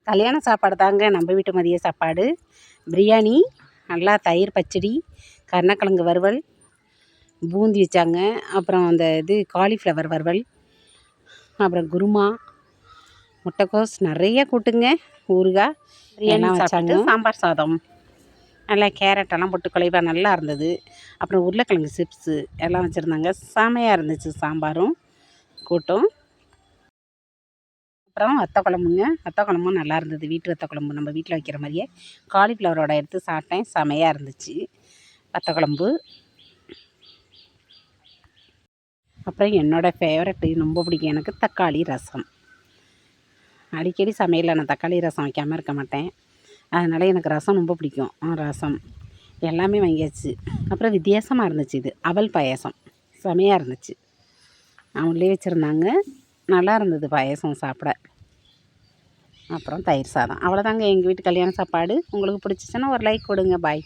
கல்யாண சாப்பாடு தாங்க நம்ம வீட்டு மதிய சாப்பாடு. பிரியாணி, நல்லா தயிர் பச்சடி, கருணக்கிழங்கு வறுவல், பூந்தி வச்சாங்க. அப்புறம் அந்த காலிஃப்ளவர் வறுவல், அப்புறம் குருமா, முட்டைக்கோஸ், நிறைய கூட்டுங்க, ஊறுகாய் எல்லாம் வச்சாங்க. சாம்பார் சாதம், நல்லா கேரட்டெல்லாம் போட்டு குழைவாக நல்லா இருந்தது. அப்புறம் உருளைக்கிழங்கு சிப்ஸு எல்லாம் வச்சுருந்தாங்க. செமையாக இருந்துச்சு சாம்பாரும் கூட்டும். அப்புறம் வத்த குழம்புங்க. வத்த குழம்பும் நல்லா இருந்தது. வீட்டு வத்த குழம்பு நம்ம வீட்டில் வைக்கிற மாதிரியே காலிஃப்ளவரோட எடுத்து சாப்பிட்டேன். செமையாக இருந்துச்சு வத்த குழம்பு. அப்புறம் என்னோடய ஃபேவரெட்டு, ரொம்ப பிடிக்கும் எனக்கு, தக்காளி ரசம். அடிக்கடி சமையலில் நான் தக்காளி ரசம் வைக்காமல் இருக்க மாட்டேன். அதனால் எனக்கு ரசம் ரொம்ப பிடிக்கும். ரசம் எல்லாமே வாங்கியாச்சு. அப்புறம் வித்தியாசமாக இருந்துச்சு. இது அவல் பாயாசம் செமையாக இருந்துச்சு. அவங்களே வச்சுருந்தாங்க. நல்லா இருந்தது பாயாசம் சாப்பிட. அப்புறம் தயிர் சாதம். அவ்வளோதாங்க எங்கள் வீட்டு கல்யாண சாப்பாடு. உங்களுக்கு பிடிச்சிச்சின்னா ஒரு லைக் கொடுங்க. பாய்.